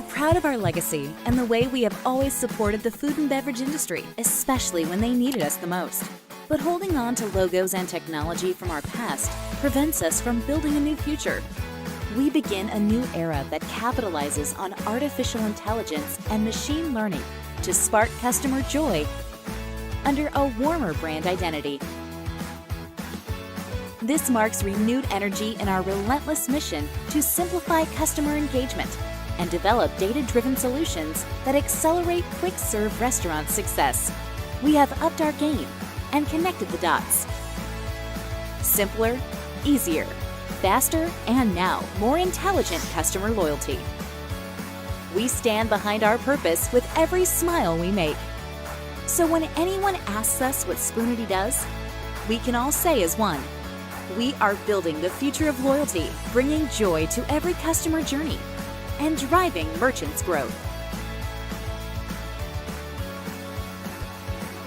proud of our legacy and the way we have always supported the food and beverage industry, especially when they needed us the most. But holding on to logos and technology from our past prevents us from building a new future. We begin a new era that capitalizes on artificial intelligence and machine learning to spark customer joy under a warmer brand identity. This marks renewed energy in our relentless mission to simplify customer engagement and develop data-driven solutions that accelerate quick-serve restaurant success. We have upped our game and connected the dots. Simpler, easier, faster, and now more intelligent customer loyalty. We stand behind our purpose with every smile we make. So when anyone asks us what Spoonity does, we can all say as one, we are building the future of loyalty, bringing joy to every customer journey, and driving merchants' growth.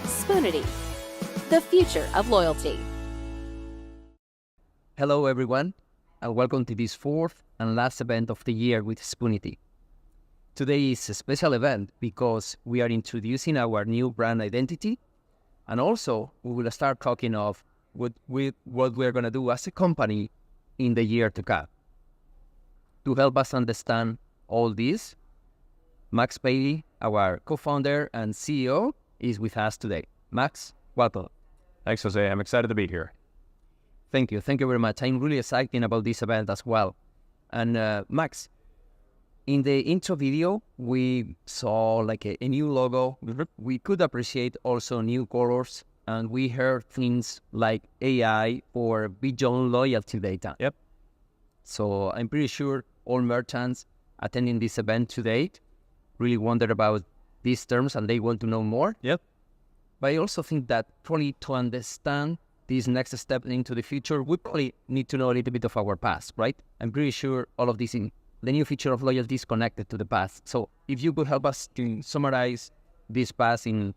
Spoonity, the future of loyalty. Hello everyone, and welcome to this fourth and last event of the year with Spoonity. Today is a special event because we are introducing our new brand identity, and also we will start talking of what we're going to do as a company in the year to come. To help us understand all this, Max Bailey, our co-founder and CEO, is with us today. Max, welcome. Thanks, Jose. I'm excited to be here. Thank you very much. I'm really excited about this event as well. And Max, in the intro video, we saw like a new logo. We could appreciate also new colors, and we heard things like AI or beyond loyalty data. Yep. So I'm pretty sure all merchants attending this event today really wondered about these terms and they want to know more. Yep. But I also think that probably to understand this next step into the future, we probably need to know a little bit of our past, right? I'm pretty sure all of this in the new feature of loyalty is connected to the past. So if you could help us to summarize this past in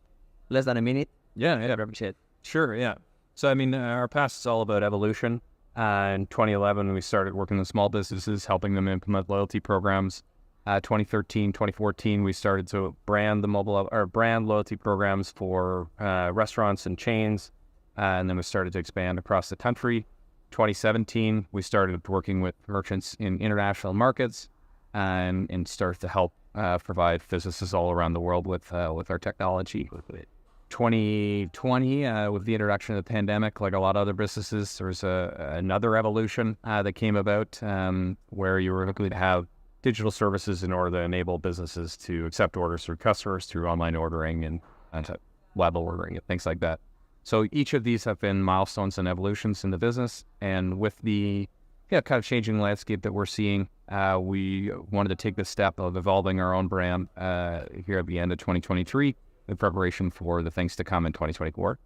less than a minute, Yeah. I'd appreciate it. Sure, yeah. So, I mean, our past is all about evolution. In 2011, we started working with small businesses, helping them implement loyalty programs. 2013, 2014, we started to brand brand loyalty programs for restaurants and chains. And then we started to expand across the country. 2017, we started working with merchants in international markets and started to help provide businesses all around the world with our technology. 2020, with the introduction of the pandemic, like a lot of other businesses, there was another evolution that came about where you were looking to have digital services in order to enable businesses to accept orders through customers through online ordering and web ordering and things like that. So each of these have been milestones and evolutions in the business. And with the kind of changing landscape that we're seeing, we wanted to take the step of evolving our own brand here at the end of 2023 in preparation for the things to come in 2024.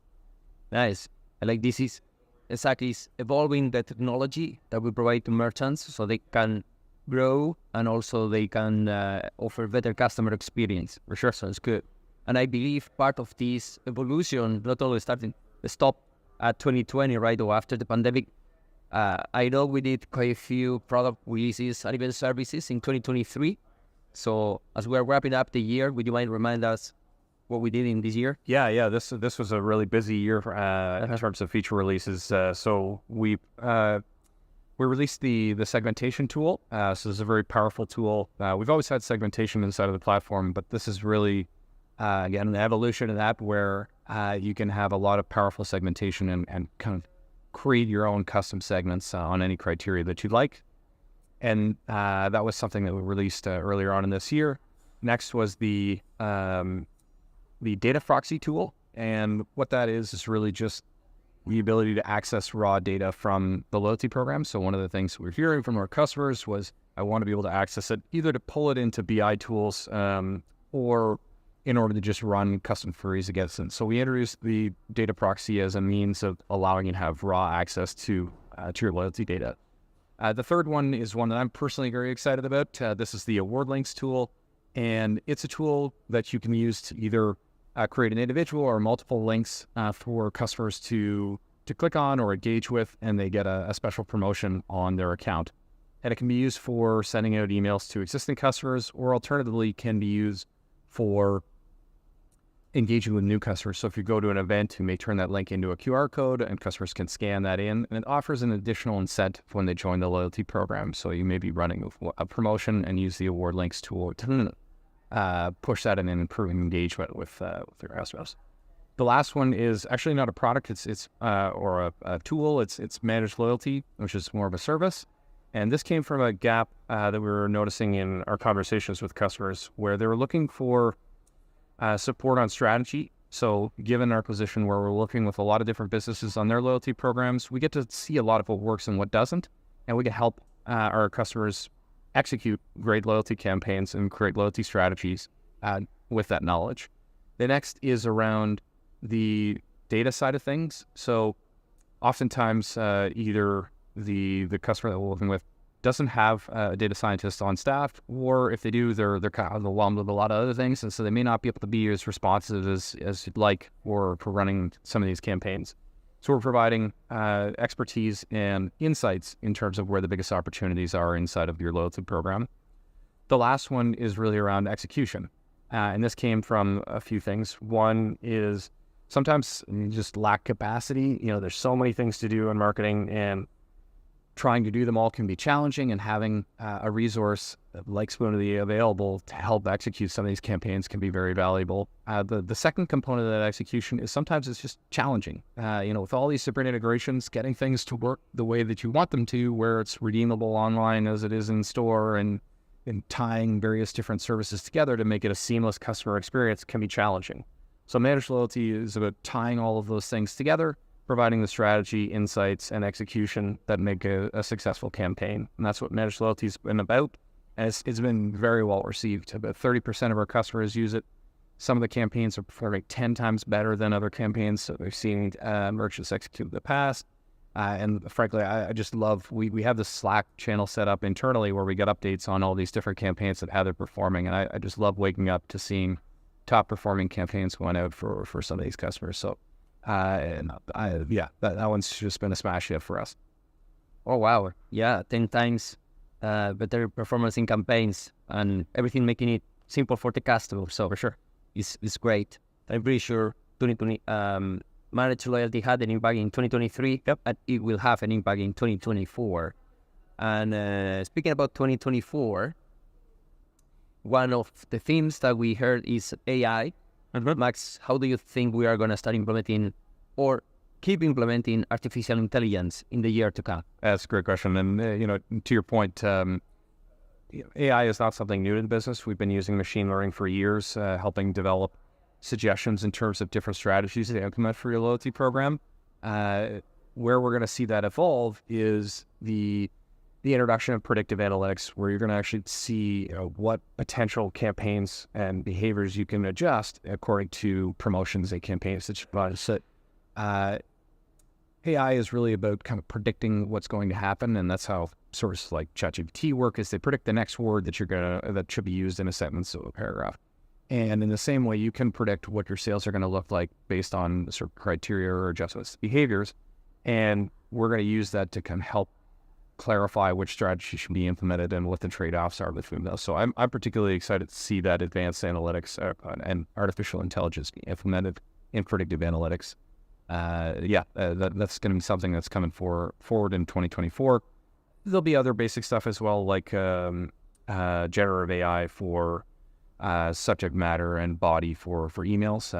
Nice. I like this is exactly evolving the technology that we provide to merchants so they can grow and also they can offer better customer experience. For sure, sounds good. And I believe part of this evolution not only stop at 2020, right, or after the pandemic. I know we did quite a few product releases and even services in 2023. So as we're wrapping up the year, would you mind remind us what we did in this year? Yeah. This was a really busy year in terms of feature releases. So we released the segmentation tool. So this is a very powerful tool. We've always had segmentation inside of the platform, but this is really again, an evolution of that where you can have a lot of powerful segmentation and kind of create your own custom segments on any criteria that you'd like. And that was something that we released earlier on in this year. Next was the data proxy tool. And what that is really just the ability to access raw data from the loyalty program. So one of the things we're hearing from our customers was, I want to be able to access it, either to pull it into BI tools or in order to just run custom queries against it. So we introduced the data proxy as a means of allowing you to have raw access to your loyalty data. The third one is one that I'm personally very excited about. This is the award links tool, and it's a tool that you can use to either create an individual or multiple links for customers to click on or engage with, and they get a special promotion on their account. and it can be used for sending out emails to existing customers, or alternatively can be used for engaging with new customers. So if you go to an event, you may turn that link into a QR code and customers can scan that in, and it offers an additional incentive when they join the loyalty program. So you may be running a promotion and use the award links tool to push that and improving engagement with your customers. The last one is actually not a product, it's a tool. It's managed loyalty, which is more of a service. And this came from a gap that we were noticing in our conversations with customers, where they were looking for support on strategy. So given our position where we're working with a lot of different businesses on their loyalty programs, we get to see a lot of what works and what doesn't, and we can help our customers execute great loyalty campaigns and create loyalty strategies with that knowledge. The next is around the data side of things. So oftentimes either the customer that we're working with doesn't have a data scientist on staff, or if they do, they're kind of overwhelmed with a lot of other things, and so they may not be able to be as responsive as you'd like for running some of these campaigns. So we're providing expertise and insights in terms of where the biggest opportunities are inside of your loyalty program. The last one is really around execution, and this came from a few things. One is sometimes you just lack capacity. There's so many things to do in marketing, and trying to do them all can be challenging, and having a resource like Spoonity available to help execute some of these campaigns can be very valuable. The second component of that execution is sometimes it's just challenging. With all these different integrations, getting things to work the way that you want them to, where it's redeemable online as it is in store, and tying various different services together to make it a seamless customer experience can be challenging. So managed loyalty is about tying all of those things together, providing the strategy, insights, and execution that make a successful campaign. And that's what managed loyalty has been about. And it's been very well received. About 30% of our customers use it. Some of the campaigns are performing 10 times better than other campaigns. So we've seen merchants execute in the past. And frankly, I just love, we have this Slack channel set up internally where we get updates on all these different campaigns and how they're performing. And I just love waking up to seeing top performing campaigns going out for some of these customers. So that one's just been a smash hit for us. Oh, wow. Yeah, 10 times better performance in campaigns, and everything making it simple for the customer. So for sure, it's great. I'm pretty sure 2020 managed loyalty had an impact in 2023, and it will have an impact in 2024. And speaking about 2024, one of the themes that we heard is AI. Max, how do you think we are going to start implementing or keep implementing artificial intelligence in the year to come? That's a great question. And, to your point, AI is not something new to the business. We've been using machine learning for years, helping develop suggestions in terms of different strategies to implement for your loyalty program. Where we're going to see that evolve is the introduction of predictive analytics, where you're going to actually see what potential campaigns and behaviors you can adjust according to promotions and campaigns that you run. So AI is really about kind of predicting what's going to happen, and that's how sources like ChatGPT work, is they predict the next word that should be used in a sentence or a paragraph. And in the same way, you can predict what your sales are going to look like based on certain criteria or adjustments behaviors, and we're going to use that to kind of help clarify which strategy should be implemented and what the trade-offs are between those. So I'm particularly excited to see that advanced analytics and artificial intelligence be implemented in predictive analytics. That's going to be something that's coming forward in 2024. There'll be other basic stuff as well, like generative AI for subject matter and body for emails.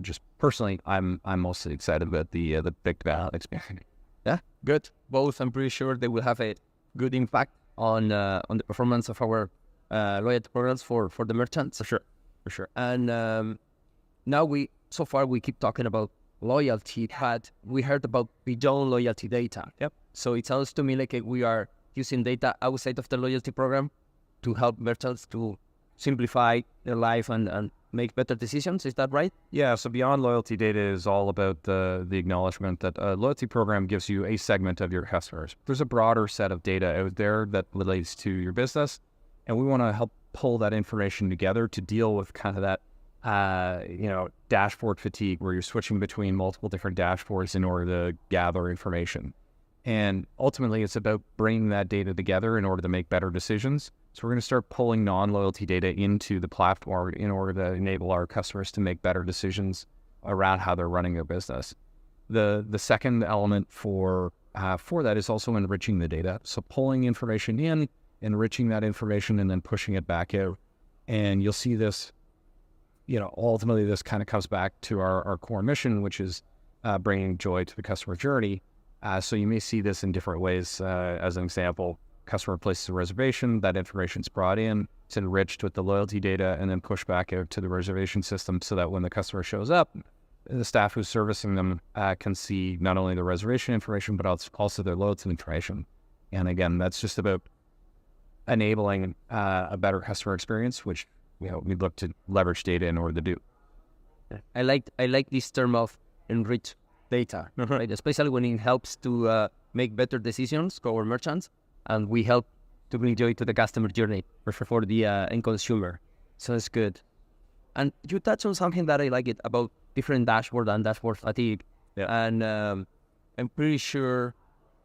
Just personally, I'm mostly excited about the big data experience. Yeah, good. Both, I'm pretty sure they will have a good impact on the performance of our loyalty programs for the merchants. For sure. And now we keep talking about loyalty, but we heard about beyond loyalty data. Yep. So it sounds to me like we are using data outside of the loyalty program to help merchants to simplify their life and make better decisions. Is that right? Yeah, so beyond loyalty data is all about the acknowledgement that a loyalty program gives you a segment of your customers. There's a broader set of data out there that relates to your business, and we want to help pull that information together to deal with kind of that dashboard fatigue, where you're switching between multiple different dashboards in order to gather information. And ultimately, it's about bringing that data together in order to make better decisions. So we're going to start pulling non-loyalty data into the platform in order to enable our customers to make better decisions around how they're running their business. The second element for that is also enriching the data. So pulling information in, enriching that information, and then pushing it back out. And you'll see this, ultimately this kind of comes back to our core mission, which is bringing joy to the customer journey. So you may see this in different ways. As an example, customer places a reservation, that information's brought in, it's enriched with the loyalty data, and then pushed back out to the reservation system so that when the customer shows up, the staff who's servicing them can see not only the reservation information, but also their loyalty information. And again, that's just about enabling a better customer experience, which we look to leverage data in order to do. I like this term of enrich data, right? Especially when it helps to make better decisions for our merchants, and we help to bring joy to the customer journey for the end consumer. So it's good. And you touched on something that I like it about different dashboard and dashboard fatigue. Yeah. And I'm pretty sure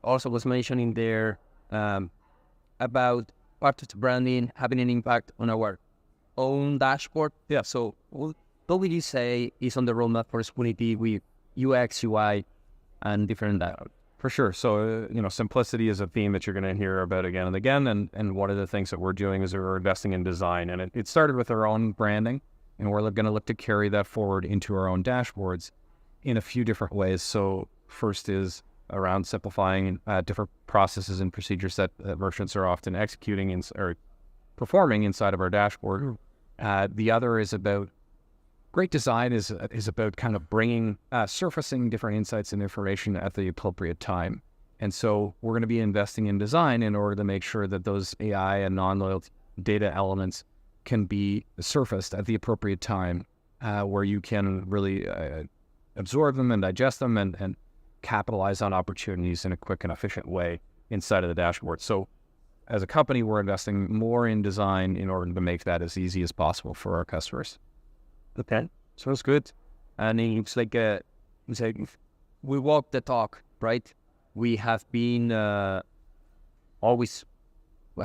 also was mentioning there about part of the branding having an impact on our own dashboard. Yeah. So what would you say is on the roadmap for Spoonity with UX, UI, and different that? For sure. So, simplicity is a theme that you're going to hear about again and again. And one of the things that we're doing is we're investing in design. And it started with our own branding, and we're going to look to carry that forward into our own dashboards in a few different ways. So first is around simplifying different processes and procedures that merchants are often executing or performing inside of our dashboard. The other is about great design is about kind of surfacing different insights and information at the appropriate time. And so we're going to be investing in design in order to make sure that those AI and non-loyalty data elements can be surfaced at the appropriate time, where you can really absorb them and digest them and capitalize on opportunities in a quick and efficient way inside of the dashboard. So as a company, we're investing more in design in order to make that as easy as possible for our customers. Okay, sounds good. And it's like we walk the talk, right? We have been always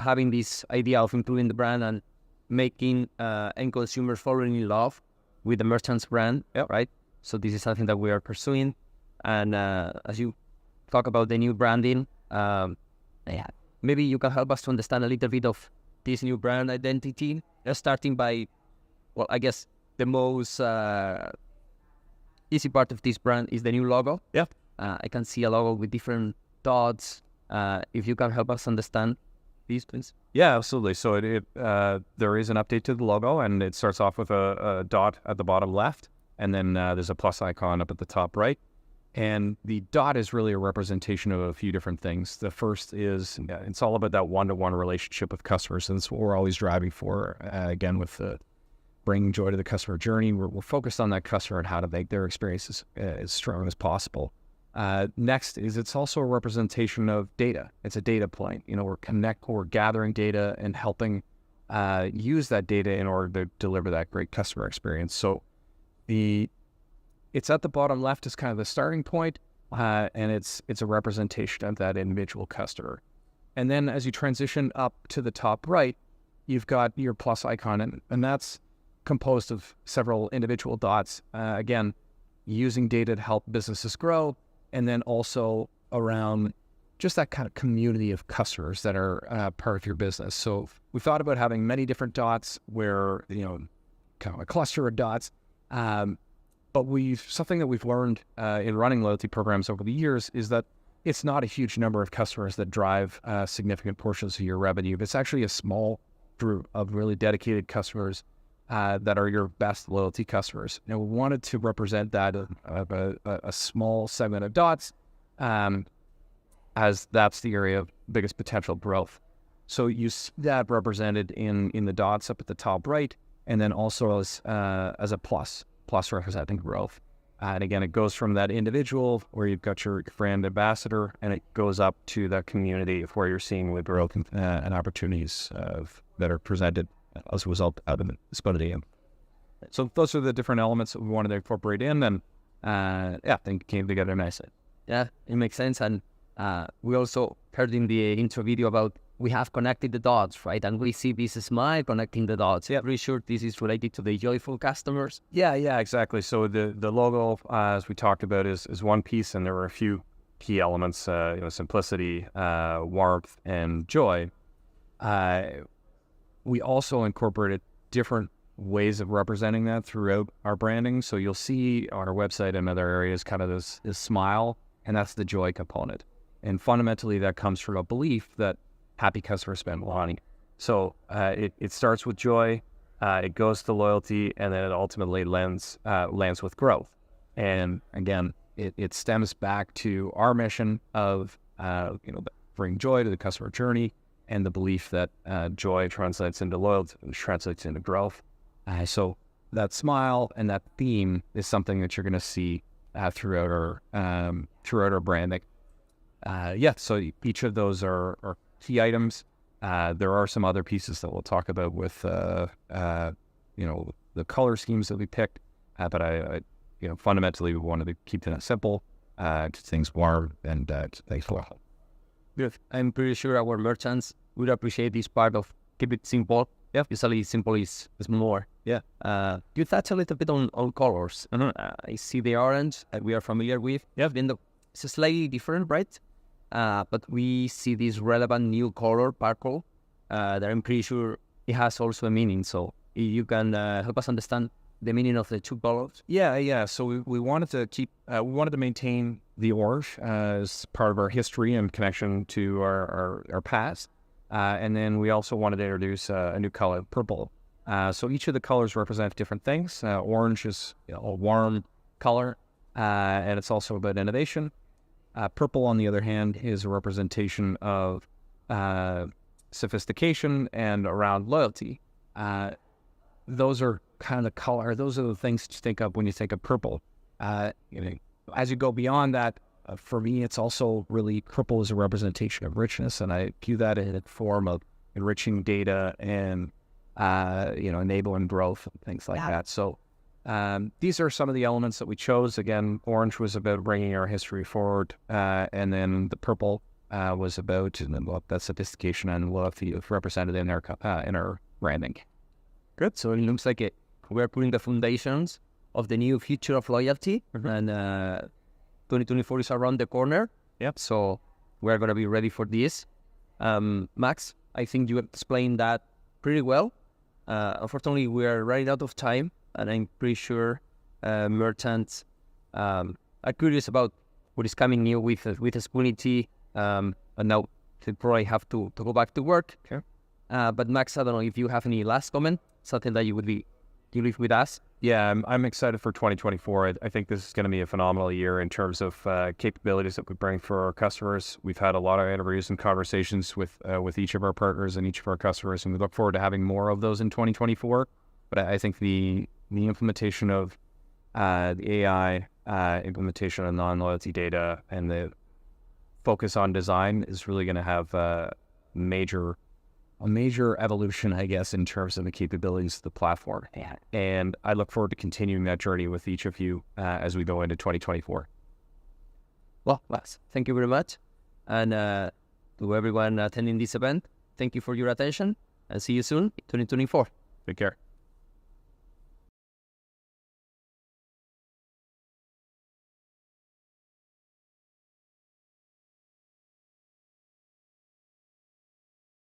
having this idea of improving the brand and making end consumers falling in love with the merchant's brand, right? So this is something that we are pursuing. And as you talk about the new branding, maybe you can help us to understand a little bit of this new brand identity, starting by, well, I guess the most easy part of this brand is the new logo. Yeah. I can see a logo with different dots. If you can help us understand these, please. Yeah, absolutely. So there is an update to the logo, and it starts off with a dot at the bottom left, and then there's a plus icon up at the top right. And the dot is really a representation of a few different things. The first is it's all about that one-to-one relationship with customers, and that's what we're always driving for. Again, with bringing joy to the customer journey, we're focused on that customer and how to make their experiences as strong as possible. Next is it's also a representation of data. It's a data point. We're gathering data and helping use that data in order to deliver that great customer experience. So it's at the bottom left is kind of the starting point, and it's a representation of that individual customer. And then as you transition up to the top right, you've got your plus icon, and that's composed of several individual dots. Again, using data to help businesses grow, and then also around just that kind of community of customers that are part of your business. So we thought about having many different dots where, kind of a cluster of dots. But something that we've learned in running loyalty programs over the years is that it's not a huge number of customers that drive significant portions of your revenue. It's actually a small group of really dedicated customers that are your best loyalty customers. We wanted to represent that a small segment of dots, as that's the area of biggest potential growth. So you see that represented in the dots up at the top right, and then also as a plus representing growth. And again, it goes from that individual where you've got your brand ambassador, and it goes up to that community of where you're seeing the growth and opportunities that are presented as a result of the Spoonity. So those are the different elements that we wanted to incorporate in, and I think came together nicely. Yeah, it makes sense. And We also heard in the intro video about we have connected the dots, right? And we see this smile connecting the dots. Yeah, pretty sure this is related to the joyful customers. Yeah, exactly. So the logo, as we talked about, is one piece, and there are a few key elements, simplicity, warmth, and joy. We also incorporated different ways of representing that throughout our branding. So you'll see on our website and other areas kind of this smile, and that's the joy component. And fundamentally, that comes from a belief that happy customers spend more money. So it starts with joy, it goes to loyalty, and then it ultimately lands with growth. And again, it stems back to our mission of bring joy to the customer journey, and the belief that joy translates into loyalty, translates into growth. So that smile and that theme is something that you're going to see throughout our branding. So each of those are key items. There are some other pieces that we'll talk about with the color schemes that we picked, but I fundamentally we wanted to keep things simple, things warm, and thankful. Good. I'm pretty sure our merchants would appreciate this part of keep it simple. Yeah. Usually simple is more. Yeah. You touch a little bit on colors. I see the orange that we are familiar with. Yeah. Even though it's slightly different, right? But we see this relevant new color, purple, that I'm pretty sure it has also a meaning. So if you can help us understand the meaning of the two colors. Yeah. So we wanted to maintain the orange as part of our history and connection to our past. And then we also wanted to introduce a new color, purple. So each of the colors represent different things. Orange is a warm color, and it's also about innovation. Purple, on the other hand, is a representation of sophistication and around loyalty. Those are kind of color. Those are the things to think of when you think of purple. As you go beyond that, for me, it's also really purple is a representation of richness, and I view that in a form of enriching data and enabling growth and things like that. So these are some of the elements that we chose. Again, orange was about bringing our history forward, and then the purple was about that sophistication and loyalty represented in our branding. Good. So it looks like we're putting the foundations of the new future of loyalty, and 2024 is around the corner. Yep. So we're going to be ready for this. Max, I think you explained that pretty well. Unfortunately, we are running out of time, and I'm pretty sure merchants are curious about what is coming new with Spoonity, and now they probably have to go back to work. Okay. But Max, I don't know if you have any last comment, something that you leave with us. Yeah, I'm excited for 2024. I think this is going to be a phenomenal year in terms of capabilities that we bring for our customers. We've had a lot of interviews and conversations with each of our partners and each of our customers, and we look forward to having more of those in 2024. But I think the implementation of the AI, implementation of non-loyalty data, and the focus on design is really going to have a major evolution, I guess, in terms of the capabilities of the platform. And I look forward to continuing that journey with each of you as we go into 2024. Well, Max, thank you very much. And to everyone attending this event, thank you for your attention, and see you soon in 2024. Take care.